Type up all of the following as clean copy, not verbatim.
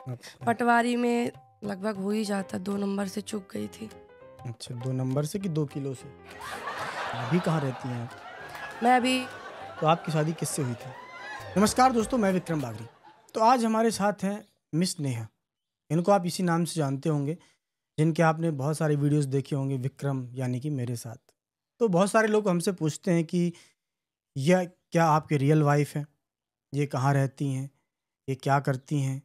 अच्छा। पटवारी में लगभग हो ही जाता, 2 नंबर से चूक गई थी। अच्छा, 2 नंबर से कि 2 किलो से? अभी कहाँ रहती हैं आप? मैं अभी तो आपकी शादी किससे हुई थी? नमस्कार दोस्तों, मैं विक्रम बागरी। तो आज हमारे साथ हैं मिस नेहा। इनको आप इसी नाम से जानते होंगे, जिनके आपने बहुत सारे वीडियोज़ देखे होंगे, विक्रम यानी कि मेरे साथ। तो बहुत सारे लोग हमसे पूछते हैं कि यह क्या आपकी रियल वाइफ़ हैं? ये कहाँ रहती हैं? ये क्या करती हैं?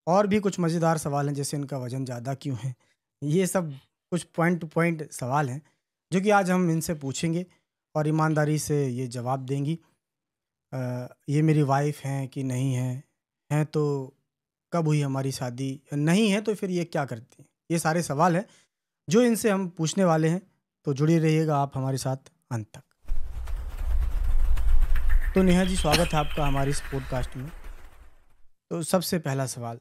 और भी कुछ मज़ेदार सवाल हैं, जैसे इनका वज़न ज़्यादा क्यों है? ये सब कुछ पॉइंट टू पॉइंट सवाल हैं, जो कि आज हम इनसे पूछेंगे और ईमानदारी से ये जवाब देंगी। ये मेरी वाइफ़ हैं कि नहीं हैं? हैं तो कब हुई हमारी शादी? नहीं है तो फिर ये क्या करती हैं? ये सारे सवाल हैं, जो इनसे हम पूछने वाले हैं, तो जुड़े रहिएगा आप हमारे साथ अंत तक। तो नेहा जी, स्वागत है आपका हमारे इस पॉडकास्ट में। तो सबसे पहला सवाल,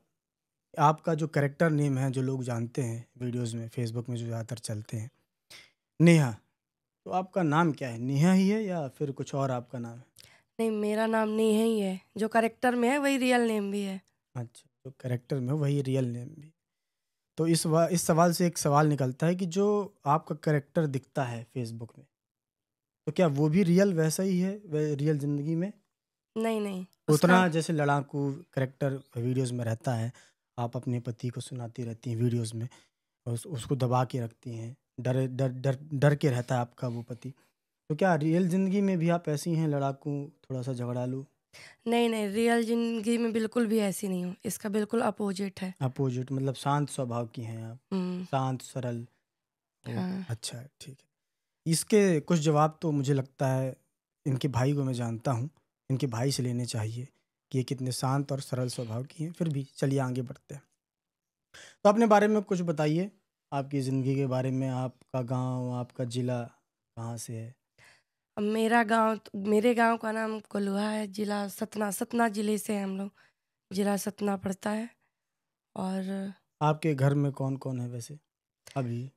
आपका जो कैरेक्टर नेम है, जो लोग जानते हैं वीडियोज़ में, फ़ेसबुक में जो ज़्यादातर चलते हैं, नेहा, तो आपका नाम क्या है? नेहा ही है या फिर कुछ और आपका नाम है? नहीं, मेरा नाम नेहा ही है। जो कैरेक्टर में है वही रियल नेम भी है। अच्छा, जो कैरेक्टर में हो वही रियल नेम भी। तो इस सवाल से एक सवाल निकलता है कि जो आपका कैरेक्टर दिखता है फ़ेसबुक में, तो क्या वो भी रियल वैसा ही है रियल ज़िंदगी में? नहीं, नहीं, उतना उसका जैसे लड़ाकू कैरेक्टर वीडियोज़ में रहता है, आप अपने पति को सुनाती रहती हैं वीडियोज़ में, और उसको दबा के रखती हैं, डर डर डर डर के रहता है आपका वो पति। तो क्या रियल ज़िंदगी में भी आप ऐसी हैं, लड़ाकू, थोड़ा-सा झगड़ालू? नहीं, नहीं, रियल ज़िंदगी में बिल्कुल भी ऐसी नहीं हूँ। इसका बिल्कुल अपोज़िट है। अपोज़िट मतलब शांत स्वभाव की हैं आप, हुँ, शांत, सरल। ओके, हाँ। अच्छा है, ठीक है। इसके कुछ जवाब तो मुझे लगता है इनके भाई को मैं जानता हूँ, इनके भाई से लेने चाहिए कि ये कितने शांत और सरल स्वभाव की हैं। फिर भी चलिए आगे बढ़ते हैं। तो अपने बारे में कुछ बताइए, आपकी ज़िंदगी के बारे में, आपका गाँव, आपका ज़िला कहाँ से है? अब मेरे गाँव का नाम कोल्हुआ है, ज़िला सतना, सतना ज़िले से हैं हम लोग। ज़िला सतना पड़ता है। और आपके घर में कौन-कौन है वैसे अभी?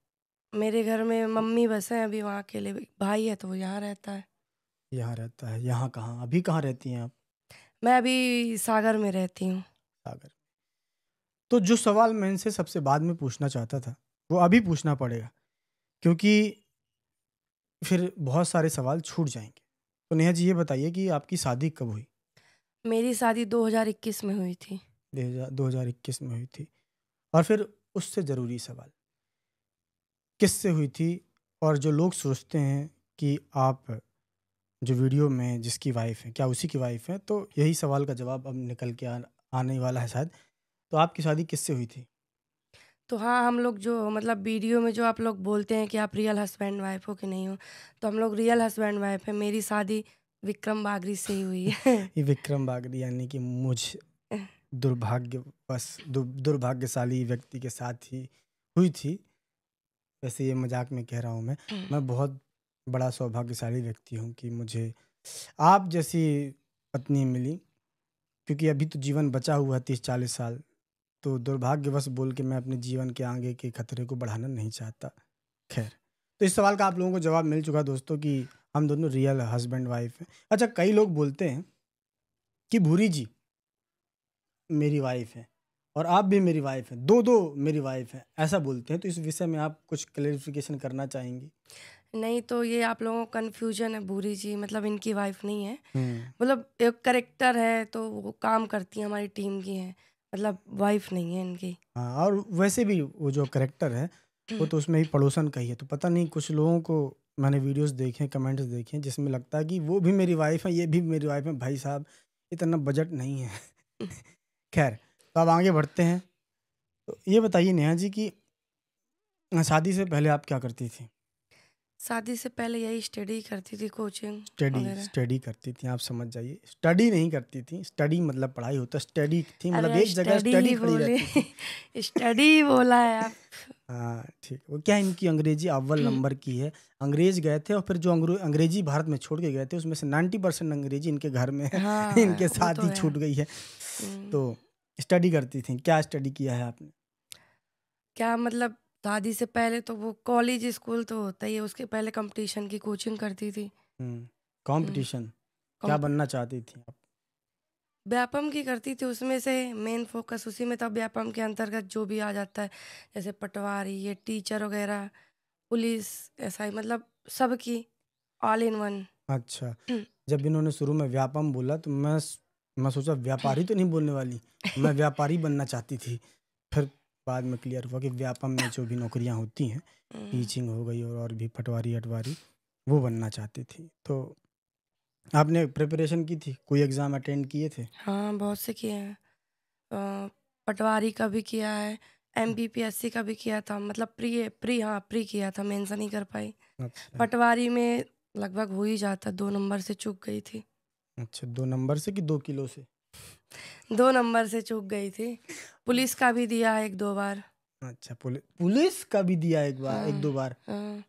मेरे घर में मम्मी बस हैं अभी, वहाँ अकेले। भाई है तो वो यहाँ रहता है। यहाँ रहता है, यहाँ कहाँ? अभी कहाँ रहती हैं आप? मैं अभी सागर में रहती हूँ। सागर। तो जो सवाल मैं इनसे सबसे बाद में पूछना चाहता था, वो अभी पूछना पड़ेगा, क्योंकि फिर बहुत सारे सवाल छूट जाएँगे। तो नेहा जी, ये बताइए कि आपकी शादी कब हुई? मेरी शादी 2021 में हुई थी। 2021 में हुई थी। और फिर उससे ज़रूरी सवाल, किससे हुई थी? और जो लोग सोचते हैं कि आप जो वीडियो में जिसकी वाइफ़ हैं, क्या उसी की वाइफ़ हैं? तो यही सवाल का जवाब अब निकल के आने वाला है शायद। तो आपकी शादी किससे हुई थी? तो हाँ, हम लोग जो मतलब वीडियो में जो आप लोग बोलते हैं कि आप रियल हस्बैंड वाइफ हो कि नहीं हो, तो हम लोग रियल हस्बैंड वाइफ हैं। मेरी शादी विक्रम बागरी से ही हुई है। ये विक्रम बागड़ी यानी कि मुझ दुर्भाग्यशाली व्यक्ति के साथ ही हुई थी। वैसे ये मज़ाक में कह रहा हूँ मैं। मैं बहुत बड़ा सौभाग्यशाली व्यक्ति हूँ कि मुझे आप जैसी पत्नी मिली, क्योंकि अभी तो जीवन बचा हुआ है 30-40 साल। तो दुर्भाग्यवश बोल के मैं अपने जीवन के आगे के खतरे को बढ़ाना नहीं चाहता। ख़ैर, तो इस सवाल का आप लोगों को जवाब मिल चुका दोस्तों कि हम दोनों रियल हस्बैंड वाइफ़ हैं। अच्छा, कई लोग बोलते हैं कि भूरी जी मेरी वाइफ़ हैं और आप भी मेरी वाइफ़ हैं, 2-2 मेरी वाइफ़ हैं, ऐसा बोलते हैं। तो इस विषय में आप कुछ क्लैरिफ़िकेशन करना चाहेंगी? नहीं, तो ये आप लोगों को कन्फ्यूज़न है। भूरी जी मतलब इनकी वाइफ़ नहीं है। हुँ। मतलब एक कैरेक्टर है, तो वो काम करती हैं, हमारी टीम की हैं। मतलब वाइफ़ नहीं है इनकी। हाँ, और वैसे भी वो जो करैक्टर है, वो तो उसमें ही पड़ोसन का ही है। तो पता नहीं कुछ लोगों को मैंने वीडियोज़ देखे हैं, कमेंट्स देखे हैं, जिसमें लगता है कि वो भी मेरी वाइफ़ है, ये भी मेरी वाइफ़ है। भाई साहब, इतना बजट नहीं है। ख़ैर, तो अब आगे बढ़ते हैं। तो ये बताइए नेहा जी कि शादी से पहले आप क्या करती थी? शादी से पहले यही स्टडी करती थी, कोचिंग स्टडी वगैरह। स्टडी करती थी, आप समझ जाइए। स्टडी नहीं करती थी, स्टडी मतलब पढ़ाई होता है, स्टडी थी मतलब अरे एक जगह स्टडी स्टडी ही खड़ी बोले। रहती थी। स्टडी बोला है आप। हाँ, ठीक। वो क्या इनकी अंग्रेज़ी अव्वल नंबर की है। अंग्रेज़ गए थे और फिर जो अंग्रेज़ी भारत में छोड़ के गए थे, उसमें से 90% अंग्रेज़ी इनके घर में है, हाँ, इनके वो साथ तो ही है। छूट गई है। हुँ। तो स्टडी करती थीं, क्या स्टडी किया है आपने? क्या मतलब शादी से पहले तो वो कॉलेज स्कूल तो होता ही है, उसके पहले कॉम्पिटिशन की कोचिंग करती थी। हुँ, हुँ, कॉम्पिटिशन, क्या कॉम्प बनना चाहती थीं आप? व्यापम की करती थी, उसमें से मेन फ़ोकस उसी में था। व्यापम के अंतर्गत जो भी आ जाता है, जैसे पटवारी, ये टीचर वगैरह, पुलिस, एसआई, मतलब सबकी ऑल इन वन। अच्छा, जब इन्होंने शुरू में व्यापम बोला तो मैं सोचा व्यापारी तो नहीं बोलने वाली, मैं व्यापारी बनना चाहती थी। फिर बाद में क्लियर हुआ कि व्यापम में जो भी नौकरियां होती हैं, टीचिंग हो गई और भी पटवारी-अटवारी, वो बनना चाहती थी। तो आपने प्रिपरेशन की थी? कोई एग्ज़ाम अटेंड किए थे? हाँ, बहुत से किए हैं। पटवारी का भी किया है, एमपीपीएससी का भी किया था, मतलब प्री किया था, मेंस नहीं कर पाई। अच्छा, पटवारी में लगभग हो ही जाता, 2 नंबर से चूक गई थी। अच्छा 2 नंबर से कि 2 किलो से? 2 नंबर से चूक गई थी। पुलिस का भी दिया है 1-2 बार। अच्छा, पुलिस का भी दिया हाँ, 1-2 बार? हाँ।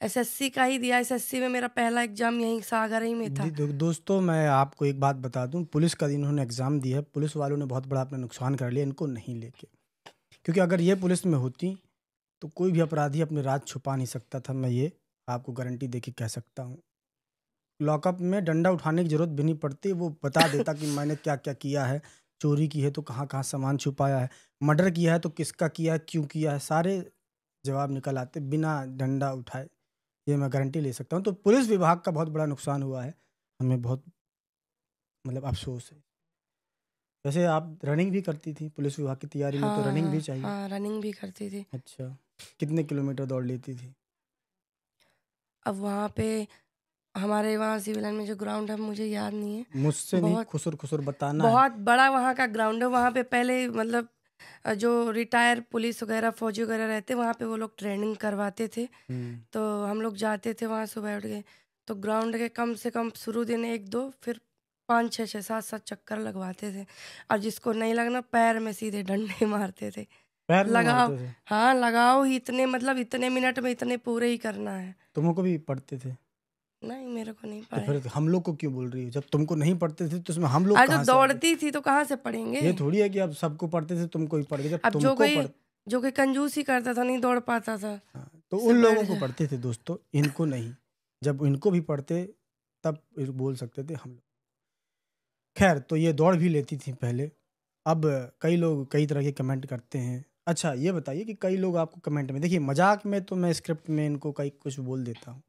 एसएससी का ही दिया, एसएससी में मेरा पहला एग्ज़ाम यहीं सागर ही में था। दोस्तों मैं आपको एक बात बता दूं, पुलिस का इन्होंने एग्ज़ाम दिया है, पुलिस वालों ने बहुत बड़ा अपना नुकसान कर लिया इनको नहीं लेके। क्योंकि अगर ये पुलिस में होती तो कोई भी अपराधी अपने राज छुपा नहीं सकता था, मैं ये आपको गारंटी दे के कह सकता हूँ। लॉकअप में डंडा उठाने की ज़रूरत भी नहीं पड़ती, वो बता देता कि मैंने क्या-क्या किया है, चोरी की है तो कहाँ-कहाँ सामान छुपाया है, मर्डर किया है तो किसका किया है, क्यों किया है, सारे जवाब निकल आते बिना डंडा उठाए। ये मैं गारंटी ले सकता हूँ। तो पुलिस विभाग का बहुत बड़ा नुकसान हुआ है, हमें बहुत मतलब अफ़सोस है। वैसे आप रनिंग भी करती थी, पुलिस विभाग की तैयारी में तो रनिंग भी हाँ, चाहिए। हाँ, रनिंग भी करती थी। अच्छा, कितने किलोमीटर दौड़ लेती थी? अब वहाँ पे हमारे वहाँ सिविल लाइन में जो ग्राउंड है, मुझे याद नहीं है। मुझसे नहीं बहुत खुसर-खुसर बताना है। बहुत बड़ा वहाँ का ग्राउंड है। वहाँ पे पहले मतलब जो रिटायर पुलिस वगैरह, फौजी वगैरह रहते, वहाँ पे वो लोग ट्रेनिंग करवाते थे। हुँ। तो हम लोग जाते थे वहाँ सुबह उठ के। तो ग्राउंड के कम से कम शुरू दिन 1-2, फिर 5, 6, 6, 7-7 चक्कर लगवाते थे। और जिसको नहीं लगना, पैर में सीधे डंडे मारते थे। पैर में लगाओ, मारते थे? हाँ, लगाओ ही इतने, मतलब इतने मिनट में इतने पूरे ही करना है। तुमको भी पड़ते थे? नहीं, मेरे को नहीं तो पड़े। फिर हम लोग को क्यों बोल रही हो? जब तुमको नहीं पड़ते थे तो उसमें हम लोग जो कहाँ से आ गए? दौड़ती थी तो कहाँ से पढ़ेंगे? ये थोड़ी है कि अब सबको पड़ते थे तुमको ही पड़ गए। जब अब तुमको पड़ जो कोई कंजूसी करता था, नहीं दौड़ पाता था, हाँ, तो से उन बैठ लोगों को जा। पड़ते थे दोस्तों, इनको नहीं। जब इनको भी पड़ते तब फिर बोल सकते थे हम लोग। खैर तो ये दौड़ भी लेती थी पहले। अब कई लोग कई तरह के कमेंट करते हैं। अच्छा ये बताइए कि कई लोग आपको कमेंट में देखिए मज़ाक में तो मैं स्क्रिप्ट में इनको कई कुछ बोल देता हूँ।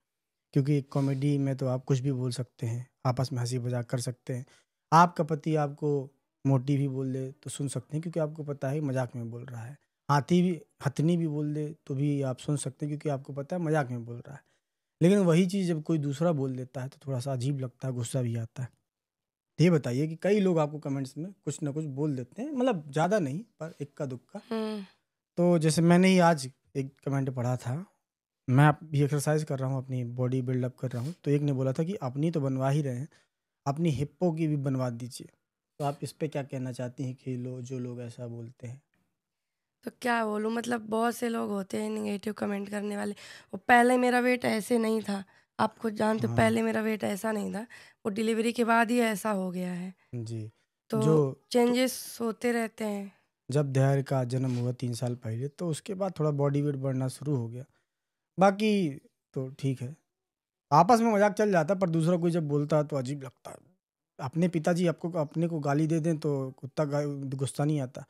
क्योंकि कॉमेडी में तो आप कुछ भी बोल सकते हैं, आपस में हँसी-मज़ाक कर सकते हैं। आपका पति आपको मोटी भी बोल दे तो सुन सकते हैं क्योंकि आपको पता है मज़ाक में बोल रहा है। हाथी भी हथनी भी बोल दे तो भी आप सुन सकते हैं क्योंकि आपको पता है मज़ाक में बोल रहा है। लेकिन वही चीज़ जब कोई दूसरा बोल देता है तो थोड़ा-सा अजीब लगता है, गुस्सा भी आता है। तो ये बताइए कि कई लोग आपको कमेंट्स में कुछ न कुछ बोल देते हैं, मतलब ज़्यादा नहीं पर इक्का-दुक्का। हुँ। तो जैसे मैंने ही आज एक कमेंट पढ़ा था, मैं अभी एक्सरसाइज़ कर रहा हूँ, अपनी बॉडी बिल्डअप कर रहा हूँ, तो एक ने बोला था कि अपनी तो बनवा ही रहे हैं, अपनी हिप्पो की भी बनवा दीजिए। तो आप इस पे क्या कहना चाहती हैं कि जो लोग ऐसा बोलते हैं? तो क्या बोलूँ, मतलब बहुत से लोग होते हैं नेगेटिव कमेंट करने वाले। वो पहले मेरा वेट ऐसे नहीं था। आप खुद जानते हो, हाँ, पहले मेरा वेट ऐसा नहीं था। वो डिलीवरी के बाद ही ऐसा हो गया है। जी। तो जो तो चेंजेस होते रहते हैं। जब धैर्य का जन्म हुआ 3 साल पहले, तो उसके बाद थोड़ा बॉडी वेट बढ़ना शुरू हो गया। बाकी तो ठीक है। आपस में मज़ाक चल जाता है, पर दूसरा कोई जब बोलता है तो अजीब लगता है। अपने पिताजी आपको अपने को गाली दे दें तो उतना गुस्सा नहीं आता।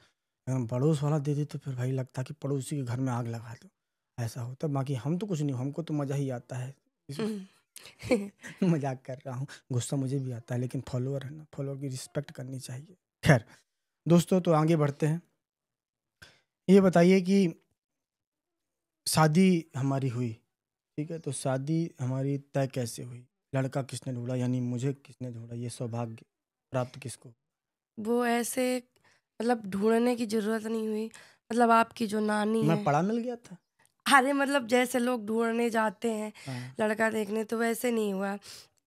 पड़ोस वाला दे दे तो फिर भाई लगता है कि पड़ोसी के घर में आग लगा दो, ऐसा होता है। बाकी हम तो कुछ नहीं, हमको तो मज़ा ही आता है। इसमें मज़ाक कर रहा हूँ, गुस्सा मुझे भी आता है लेकिन फॉलोअर है ना, फॉलोअर की रिस्पेक्ट करनी चाहिए। खैर दोस्तों तो आगे बढ़ते हैं। ये बताइए कि शादी हमारी हुई, ठीक है? तो शादी हमारी तय कैसे हुई? लड़का किसने ढूँढा यानी मुझे किसने ढूँढा? ये सौभाग्य प्राप्त किसको? वो ऐसे, मतलब ढूँढने की ज़रूरत नहीं हुई। मतलब आपकी जो नानी मैं है, पढ़ा मिल गया था? अरे मतलब जैसे लोग ढूँढने जाते हैं हाँ, लड़का देखने, तो वैसे नहीं हुआ।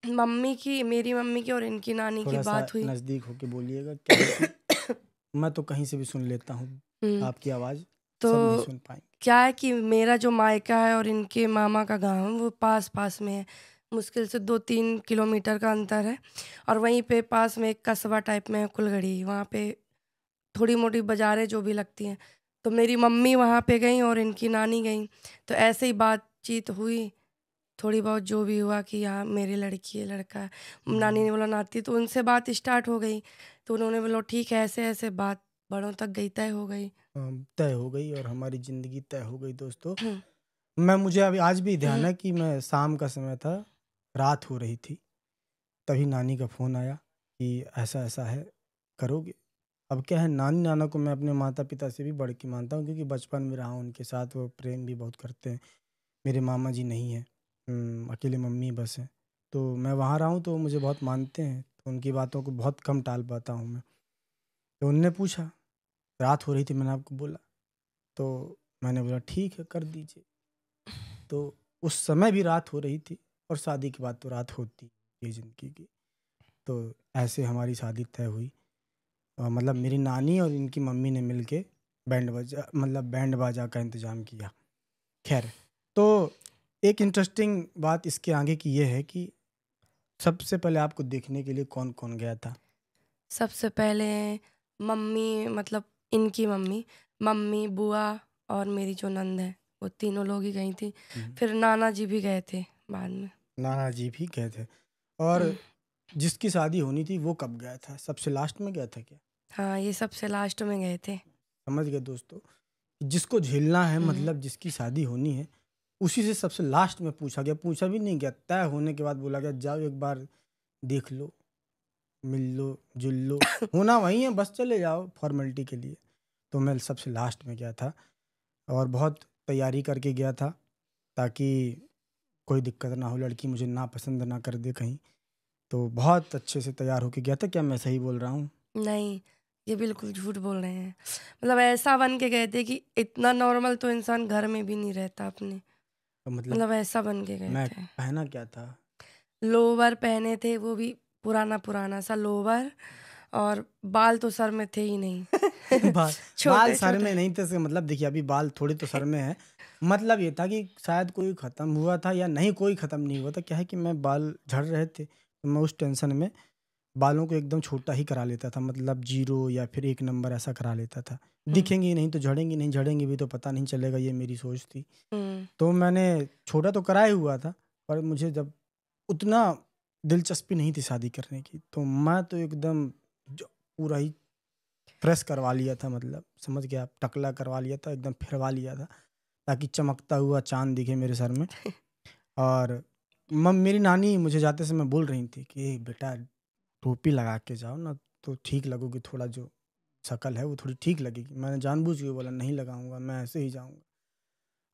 मम्मी की, मेरी मम्मी की और इनकी नानी की थोड़ा-सा बात हुई। नज़दीक होके बोलिएगा क्या है कि मैं तो कहीं से भी सुन लेता हूँ, हुँ, आपकी आवाज़ सब नहीं तो सुन पाएँगे। क्या है कि मेरा जो मायका है और इनके मामा का गाँव है, वो पास-पास में है। मुश्किल से 2-3 किलोमीटर का अंतर है। और वहीं पे पास में एक कस्बा टाइप में है कुलगढ़ी, वहाँ पे थोड़ी-मोटी बाज़ारें जो भी लगती हैं। तो मेरी मम्मी वहाँ पे गईं और इनकी नानी गईं। तो ऐसे ही बातचीत हुई, थोड़ी बहुत जो भी हुआ कि हाँ मेरी लड़की है, लड़का है। नानी ने बोला नाती, तो उनसे बात स्टार्ट हो गई। तो उन्होंने बोला ठीक है, ऐसे ऐसे बात बड़ों तक गई, तय हो गई। तय हो गई और हमारी ज़िंदगी तय हो गई दोस्तों। मुझे अभी आज भी ध्यान है कि मैं शाम का समय था, रात हो रही थी, तभी नानी का फ़ोन आया कि ऐसा-ऐसा है, करोगे? अब क्या है, नानी-नाना को मैं अपने माता-पिता से भी बढ़ के मानता हूँ क्योंकि बचपन में रहा हूँ उनके साथ, वो प्रेम भी बहुत करते हैं। मेरे मामा जी नहीं हैं, अकेले मम्मी बस हैं। तो मैं वहाँ रहा हूँ तो मुझे बहुत मानते हैं, तो उनकी बातों को बहुत कम टाल पाता हूँ मैं। तो उनने पूछा, रात हो रही थी मैंने आपको बोला, तो मैंने बोला ठीक है कर दीजिए। तो उस समय भी रात हो रही थी और शादी के बाद तो रात होती है ज़िंदगी की। तो ऐसे हमारी शादी तय हुई। मतलब मेरी नानी और इनकी मम्मी ने मिलके बैंड बाजा का इंतज़ाम किया। ख़ैर, तो एक इंटरेस्टिंग बात इसके आगे की ये है कि सबसे पहले आपको देखने के लिए कौन-कौन गया था? सबसे पहले मम्मी, मतलब इनकी मम्मी, मम्मी, बुआ और मेरी जो नंद है, वो तीनों लोग ही गई थी। हुँ। फिर नाना जी भी गए थे बाद में। नाना जी भी गए थे और हुँ। जिसकी शादी होनी थी वो कब गया था? सबसे लास्ट में गया था क्या? हाँ, ये सबसे लास्ट में गए थे। समझ गए दोस्तों। जिसको झेलना है हुँ। मतलब जिसकी शादी होनी है, उसी से सबसे लास्ट में पूछा गया। पूछा भी नहीं गया, तय होने के बाद बोला गया जाओ एक बार देख लो, मिल लो, जुल लो। होना वहीं है, बस चले जाओ फॉर्मेलिटी के लिए। तो मैं सबसे लास्ट में गया था और बहुत तैयारी करके गया था ताकि कोई दिक्कत ना हो, लड़की मुझे नापसंद ना कर दे कहीं। तो बहुत अच्छे से तैयार होके गया था। क्या मैं सही बोल रहा हूँ? नहीं, ये बिल्कुल झूठ बोल रहे हैं। मतलब ऐसा बन के गए थे कि इतना नॉर्मल तो इंसान घर में भी नहीं रहता अपने। तो मतलब मतलब ऐसा बन के गए मैं थे। पहना क्या था? लोवर पहने थे, वो भी पुराना-पुराना सा लोवर, और बाल तो सर में थे ही नहीं। बाल बाल सर छोटे-छोटे। में नहीं थे, इसका मतलब देखिए अभी बाल थोड़े तो सर में है। मतलब ये था कि शायद कोई ख़त्म हुआ था या नहीं, कोई ख़त्म नहीं हुआ था। क्या है कि मैं बाल झड़ रहे थे, तो मैं उस टेंशन में बालों को एकदम छोटा ही करा लेता था, मतलब 0 या फिर 1 नंबर ऐसा करा लेता था। हुँ, दिखेंगे ही नहीं तो झड़ेंगे नहीं, झड़ेंगे भी तो पता नहीं चलेगा, ये मेरी सोच थी। हुँ। तो मैंने छोटा तो करा ही हुआ था, पर मुझे जब उतना दिलचस्पी नहीं थी शादी करने की, तो मैं तो एकदम ज पूरा ही फ्रेश करवा लिया था, मतलब समझ गए आप, टकला करवा लिया था, एकदम फिरवा लिया था, ताकि चमकता हुआ चाँद दिखे मेरे सर में। और मेरी नानी मुझे जाते समय बोल रही थी कि बेटा टोपी लगा के जाओ ना, तो ठीक लगोगी, थोड़ा जो शक्ल है वो थोड़ी ठीक लगेगी। मैंने जानबूझ के बोला नहीं लगाऊँगा, मैं ऐसे ही जाऊँगा।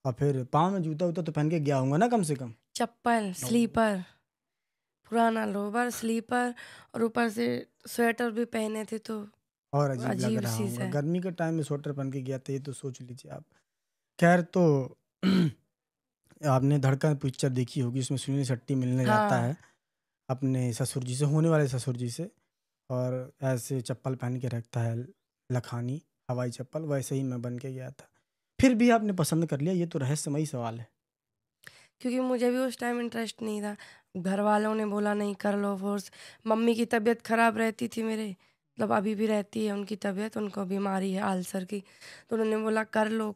और फिर पाँव में जूता-वूता तो पहन के गया होऊँगा ना कम से कम? चप्पल, ओ स्लीपर, पुराना लोवर, स्लीपर, और ऊपर से स्वेटर भी पहने थे, तो और अजीब लग रहा अजीब-सी होगा। सा। गर्मी के टाइम में स्वेटर पहन के गया था, ये तो सोच लीजिए आप। ख़ैर तो आपने धड़कन पिक्चर देखी होगी, उसमें सुनील शेट्टी मिलने जाता हाँ, है अपने ससुर जी से, होने वाले ससुर जी से, और ऐसे चप्पल पहन के रखता है लखानी, हवाई चप्पल, वैसे ही मैं बन के गया था। फिर भी आपने पसंद कर लिया, ये तो रहस्यमयी सवाल है। क्योंकि मुझे भी उस टाइम इंटरेस्ट नहीं था। घरवालों ने बोला नहीं कर लो फ़ोर्स। मम्मी की तबीयत ख़राब रहती थी मेरे, मतलब अभी भी रहती है उनकी तबीयत, उनको बीमारी है अल्सर की। तो उन्होंने बोला कर लो,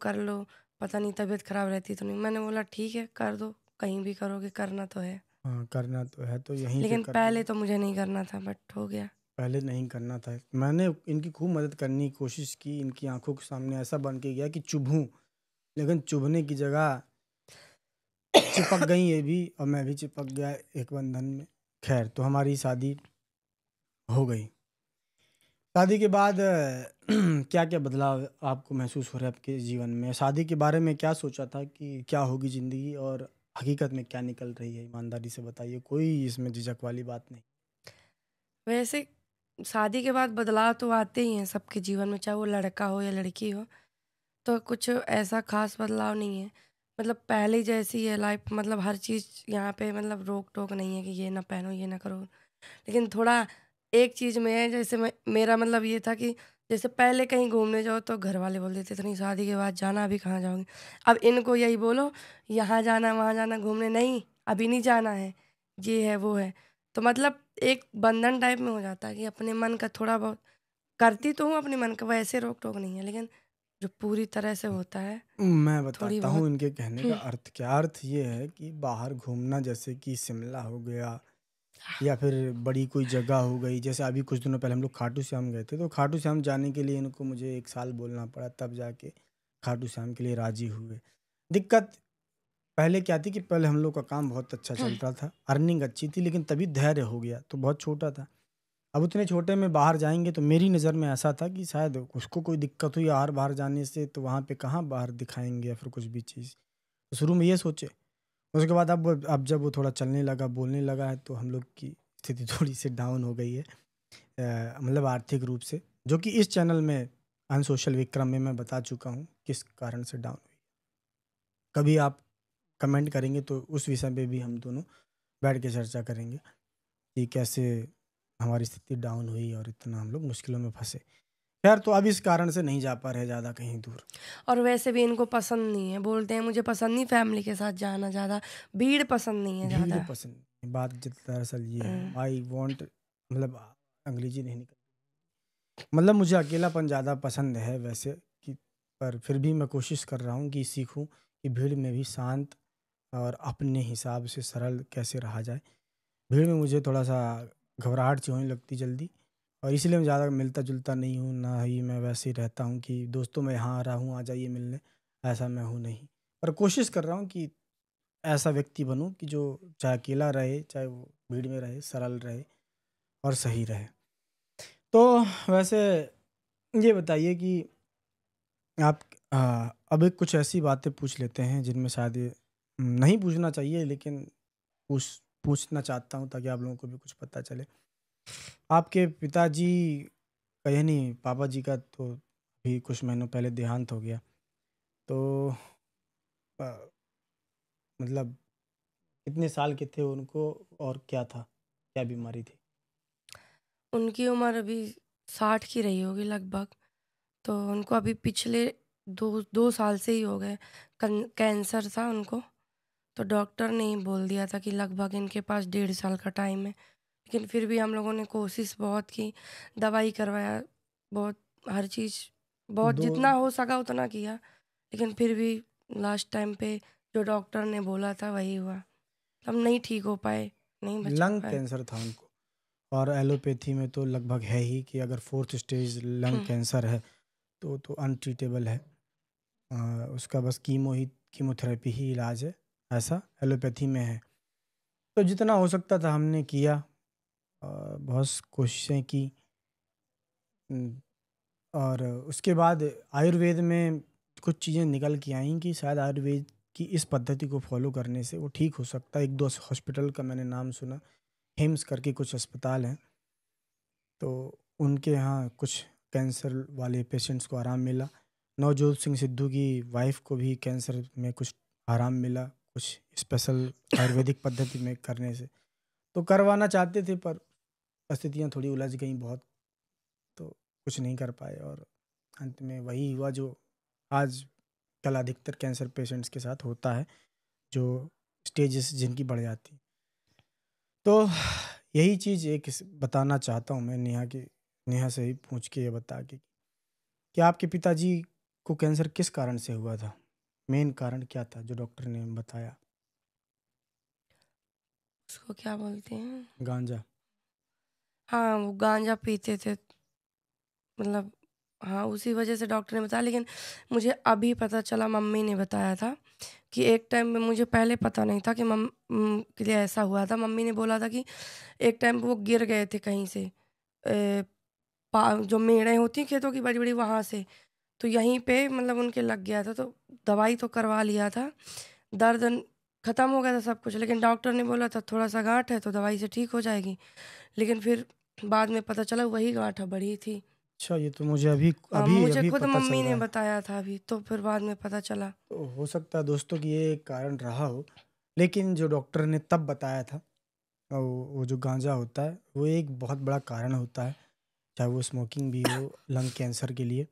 पता नहीं तबीयत ख़राब रहती तो नहीं। मैंने बोला ठीक है कर दो, कहीं भी करोगे, करना तो है। हाँ, करना तो है तो यहीं पे लेकिन कर पहले लो। तो मुझे नहीं करना था, बट हो गया। पहले नहीं करना था। मैंने इनकी खूब मदद करने की कोशिश की, इनकी आँखों के सामने ऐसा बन के गया कि चुभूँ, लेकिन चुभने की जगह चिपक गई ये भी और मैं भी चिपक गया एक बंधन में। ख़ैर तो हमारी शादी हो गई। शादी के बाद क्या-क्या बदलाव आपको महसूस हो रहा है आपके जीवन में? शादी के बारे में क्या सोचा था कि क्या होगी ज़िंदगी और हकीकत में क्या निकल रही है? ईमानदारी से बताइए, कोई इसमें झिझक वाली बात नहीं। वैसे शादी के बाद बदलाव तो आते ही हैं सबके जीवन में, चाहे वो लड़का हो या लड़की हो। तो कुछ ऐसा ख़ास बदलाव नहीं है। मतलब पहले जैसी है लाइफ़, मतलब हर चीज़ यहाँ पे, मतलब रोक-टोक नहीं है कि ये ना पहनो, ये ना करो। लेकिन थोड़ा एक चीज़ में है, जैसे मेरा मतलब ये था कि जैसे पहले कहीं घूमने जाओ तो घरवाले बोल देते थे नहीं शादी के बाद जाना, अभी कहाँ जाओगे? अब इनको यही बोलो यहाँ जाना, वहाँ जाना घूमने, नहीं अभी नहीं जाना है, ये है, वो है। तो मतलब एक बंधन टाइप में हो जाता है कि अपने मन का थोड़ा बहुत करती तो हूँ अपने मन का, वैसे रोक-टोक नहीं है, लेकिन जो पूरी तरह से होता है, मैं थोड़ी बताता हूँ बहुत। इनके कहने का अर्थ क्या। अर्थ ये है कि बाहर घूमना, जैसे कि शिमला हो गया या फिर बड़ी कोई जगह हो गई। जैसे अभी कुछ दिनों पहले हम लोग खाटू श्याम गए थे, तो खाटू श्याम जाने के लिए इनको मुझे 1 साल बोलना पड़ा, तब जाके खाटू श्याम के लिए राज़ी हुए। दिक्कत पहले क्या थी कि पहले हम लोग का काम बहुत अच्छा चल रहा था, अर्निंग अच्छी थी, लेकिन तभी धैर्य हो गया, तो बहुत छोटा था। अब उतने छोटे में बाहर जाएँगे तो मेरी नज़र में ऐसा था कि शायद उसको कोई दिक्कत हुई बाहर जाने से, तो वहाँ पे कहाँ बाहर दिखाएँगे या फिर कुछ भी चीज़। तो शुरू में ये सोचे, उसके बाद अब जब वो थोड़ा चलने लगा, बोलने लगा है, तो हम लोग की स्थिति थोड़ी-सी डाउन हो गई है। मतलब आर्थिक रूप से, जो कि इस चैनल में अनसोशल विक्रम में मैं बता चुका हूँ किस कारण से डाउन हुई। कभी आप कमेंट करेंगे तो उस विषय पे भी हम दोनों बैठ के चर्चा करेंगे कि कैसे हमारी स्थिति डाउन हुई और इतना हम लोग मुश्किलों में फँसे। खैर, तो अब इस कारण से नहीं जा पा रहे ज़्यादा कहीं दूर। और वैसे भी इनको पसंद नहीं है, बोलते हैं मुझे पसंद नहीं फैमिली के साथ जाना ज़्यादा, भीड़ पसंद नहीं है भीड़ ज़्यादा। पसंद नहीं, बात दरअसल ये अ, है। आई वांट, मतलब अंग्रेजी नहीं निकल, मतलब मुझे अकेलापन ज़्यादा पसंद है वैसे, कि पर फिर भी मैं कोशिश कर रहा हूँ कि सीखूँ कि भीड़ में भी शांत और अपने हिसाब से सरल कैसे रहा जाए। भीड़ में मुझे थोड़ा-सा घबराहट सी होने लगती जल्दी, और इसलिए मैं ज़्यादा मिलता-जुलता नहीं हूँ, ना ही मैं वैसे ही रहता हूँ कि दोस्तों मैं यहाँ आ रहा हूँ, आ जाइए मिलने, ऐसा मैं हूँ नहीं। पर कोशिश कर रहा हूँ कि ऐसा व्यक्ति बनूँ कि जो चाहे अकेला रहे, चाहे वो भीड़ में रहे, सरल रहे और सही रहे। तो वैसे ये बताइए कि आप अब एक कुछ ऐसी बातें पूछ लेते हैं जिनमें शायद ये नहीं पूछना चाहिए, लेकिन पूछ पूछना चाहता हूँ ताकि आप लोगों को भी कुछ पता चले। आपके पिताजी का, यानी पापा जी का, तो अभी कुछ महीनों पहले देहांत हो गया। तो अ, मतलब कितने साल के थे उनको और क्या था? क्या बीमारी थी? उनकी उम्र अभी 60 की रही होगी लगभग, तो उनको अभी पिछले 2 साल से ही हो गए। कैंसर था उनको, तो डॉक्टर ने ही बोल दिया था कि लगभग इनके पास 1.5 साल का टाइम है। लेकिन फिर भी हम लोगों ने कोशिश बहुत की, दवाई करवाया, बहुत हर चीज़, बहुत 2 जितना हो सका उतना किया, लेकिन फिर भी लास्ट टाइम पे जो डॉक्टर ने बोला था वही हुआ। हम नहीं ठीक हो पाए, नहीं बचा लंग पाए। कैंसर था उनको, और एलोपैथी में तो लगभग है ही कि अगर 4th स्टेज लंग कैंसर है तो अनट्रीटेबल है। अ, उसका बस कीमोथेरेपी ही इलाज है, ऐसा एलोपैथी में है। तो जितना हो सकता था हमने किया, बहुत कोशिशें की। उम, और उसके बाद आयुर्वेद में कुछ चीज़ें निकल के आईं कि शायद आयुर्वेद की इस पद्धति को फ़ॉलो करने से वो ठीक हो सकता है। 1-2 हॉस्पिटल का मैंने नाम सुना, हिम्स करके कुछ अस्पताल हैं, तो उनके यहाँ कुछ कैंसर वाले पेशेंट्स को आराम मिला। नवजोत सिंह सिद्धू की वाइफ़ को भी कैंसर में कुछ आराम मिला, कुछ स्पेशल आयुर्वेदिक पद्धति में करने से। तो करवाना चाहते थे, पर परिस्थितियाँ थोड़ी उलझ गईं बहुत, तो कुछ नहीं कर पाए, और अंत में वही हुआ जो आजकल अधिकतर कैंसर पेशेंट्स के साथ होता है, जो स्टेजेस जिनकी बढ़ जाती। तो यही चीज़ एक बताना चाहता हूँ मैं नेहा से ही पूछ के, ये बता के कि आपके पिताजी को कैंसर किस कारण से हुआ था? मेन कारण क्या था जो डॉक्टर ने बताया? उसको क्या बोलते हैं? गांजा? हाँ, वो गांजा पीते थे, मतलब हाँ, उसी वजह से डॉक्टर ने बताया। लेकिन मुझे अभी पता चला, मम्मी ने बताया था कि एक टाइम में, मुझे पहले पता नहीं था कि के लिए ऐसा हुआ था। मम्मी ने बोला था कि एक टाइम पे वो गिर गए थे कहीं से, जो मेड़ें होती हैं खेतों की बड़ी-बड़ी, वहाँ से। तो यहीं पे मतलब उनके लग गया था, तो दवाई तो करवा लिया था, दर्द खत्म हो गया था सब कुछ, लेकिन डॉक्टर ने बोला था थोड़ा-सा गाँठ है तो दवाई से ठीक हो जाएगी। लेकिन फिर बाद में पता चला वही गाँठ बढ़ी थी। अच्छा, ये तो मुझे अभी हाँ, अभी मुझे अभी खुद पता चल मम्मी रहा ने है। बताया था अभी, तो फिर बाद में पता चला। तो हो सकता है दोस्तों कि ये एक कारण रहा हो, लेकिन जो डॉक्टर ने तब बताया था, वो जो गांजा होता है वो एक बहुत बड़ा कारण होता है, चाहे वो स्मोकिंग भी हो लंग कैंसर के लिए।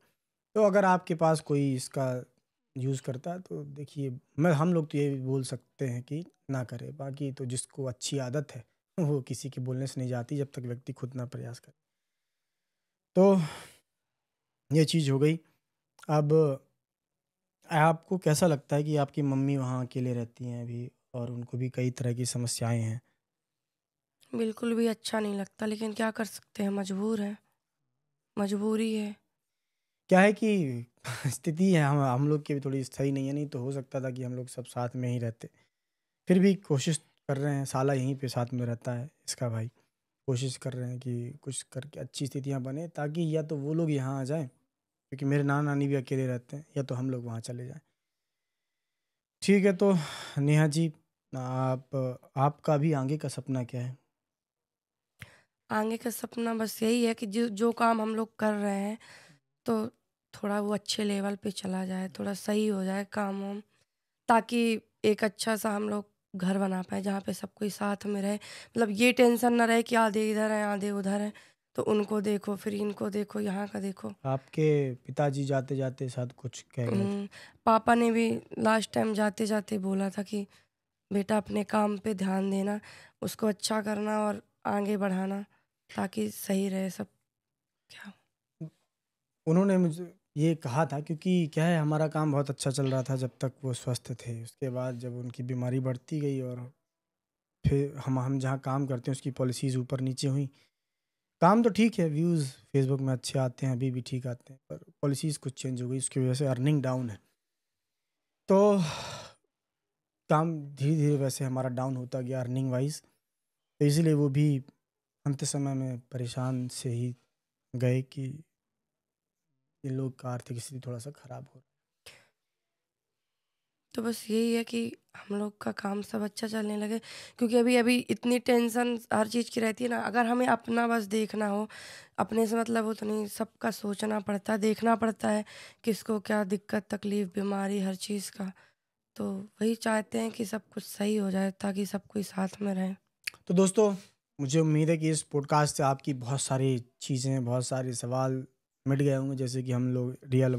तो अगर आपके पास कोई इसका यूज़ करता है तो देखिए, मैं हम लोग तो ये बोल सकते हैं कि ना करे, बाकी तो जिसको अच्छी आदत है वो किसी के बोलने से नहीं जाती जब तक व्यक्ति खुद ना प्रयास करे। तो ये चीज़ हो गई। अब आपको कैसा लगता है कि आपकी मम्मी वहाँ अकेले रहती हैं अभी और उनको भी कई तरह की समस्याएँ हैं? बिल्कुल भी अच्छा नहीं लगता, लेकिन क्या कर सकते हैं, मजबूर हैं, मजबूरी है। क्या है कि स्थिति है हम लोग की भी थोड़ी सही नहीं है, नहीं तो हो सकता था कि हम लोग सब साथ में ही रहते। फिर भी कोशिश कर रहे हैं, साला यहीं पे साथ में रहता है इसका भाई। कोशिश कर रहे हैं कि कुछ करके अच्छी स्थितियाँ बने ताकि या तो वो लोग यहाँ आ जाएँ, क्योंकि मेरे नाना-नानी भी अकेले रहते हैं, या तो हम लोग वहाँ चले जाएँ। ठीक है, तो नेहा जी, आपका भी आगे का सपना क्या है? आगे का सपना बस यही है कि जो जो काम हम लोग कर रहे हैं, तो थोड़ा वो अच्छे लेवल पे चला जाए, थोड़ा सही हो जाए काम-वाम, ताकि एक अच्छा-सा हम लोग घर बना पाएँ, जहाँ पे सब कोई साथ में रहे। मतलब ये टेंशन ना रहे कि आधे इधर हैं, आधे उधर हैं, तो उनको देखो, फिर इनको देखो, यहाँ का देखो। आपके पिताजी जाते-जाते शायद कुछ कह गए थे। उम, पापा ने भी लास्ट टाइम जाते-जाते बोला था कि बेटा अपने काम पे ध्यान देना, उसको अच्छा करना और आगे बढ़ाना, ताकि सही रहे सब। क्या उन्होंने मुझे ये कहा था, क्योंकि क्या है, हमारा काम बहुत अच्छा चल रहा था जब तक वो स्वस्थ थे। उसके बाद जब उनकी बीमारी बढ़ती गई और फिर हम जहाँ काम करते हैं उसकी पॉलिसीज़ ऊपर-नीचे हुई। काम तो ठीक है, व्यूज़ फ़ेसबुक में अच्छे आते हैं, अभी भी ठीक आते हैं, पर पॉलिसीज़ कुछ चेंज हो गई, उसकी वजह से अर्निंग डाउन है। तो काम धीरे-धीरे वैसे हमारा डाउन होता गया अर्निंग वाइज़, तो इसीलिए वो भी अंत समय में परेशान से ही गए कि इन लोग का आर्थिक स्थिति थोड़ा-सा खराब हो। तो बस यही है कि हम लोग का काम सब अच्छा चलने लगे, क्योंकि अभी-अभी इतनी टेंशन हर चीज़ की रहती है ना, अगर हमें अपना बस देखना हो, अपने से मतलब हो तो नहीं, सबका सोचना पड़ता है, देखना पड़ता है, किसको क्या दिक्कत, तकलीफ़, बीमारी, हर चीज़ का। तो वही चाहते हैं कि सब कुछ सही हो जाए, ताकि सब कोई साथ में रहे। तो दोस्तों, मुझे उम्मीद है कि इस पॉडकास्ट से आपकी बहुत सारी चीज़ें, बहुत सारे सवाल मिट गए होंगे, जैसे कि हम लोग रियल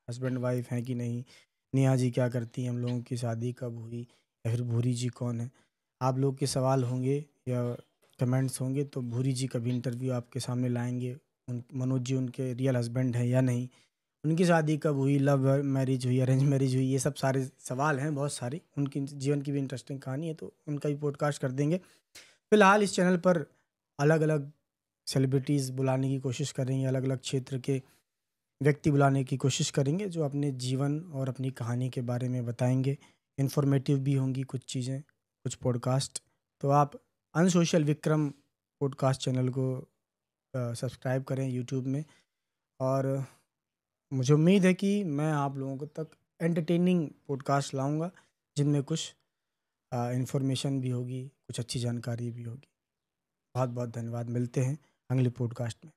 हस्बैंड वाइफ हैं कि नहीं, नेहा जी क्या करती हैं, हम लोगों की शादी कब हुई, या फिर भूरी जी कौन है। आप लोग के सवाल होंगे या कमेंट्स होंगे तो भूरी जी का भी इंटरव्यू आपके सामने लाएंगे। मनोज जी उनके रियल हस्बैंड हैं या नहीं, उनकी शादी कब हुई, लव मैरिज हुई, अरेंज मैरिज हुई, ये सब सारे सवाल हैं बहुत सारे। उनकी जीवन की भी इंटरेस्टिंग कहानी है, तो उनका भी पॉडकास्ट कर देंगे। फिलहाल इस चैनल पर अलग-अलग सेलिब्रिटीज़ बुलाने की कोशिश करेंगे, अलग-अलग क्षेत्र के व्यक्ति बुलाने की कोशिश करेंगे, जो अपने जीवन और अपनी कहानी के बारे में बताएँगे। इन्फॉर्मेटिव भी होंगी कुछ चीज़ें, कुछ पॉडकास्ट। तो आप अनसोशल विक्रम पॉडकास्ट चैनल को सब्सक्राइब करें यूट्यूब में, और मुझे उम्मीद है कि मैं आप लोगों को तक एंटरटेनिंग पॉडकास्ट लाऊँगा, जिनमें कुछ इन्फॉर्मेशन भी होगी, कुछ अच्छी जानकारी भी होगी। बहुत-बहुत धन्यवाद। मिलते हैं अगले पॉडकास्ट में।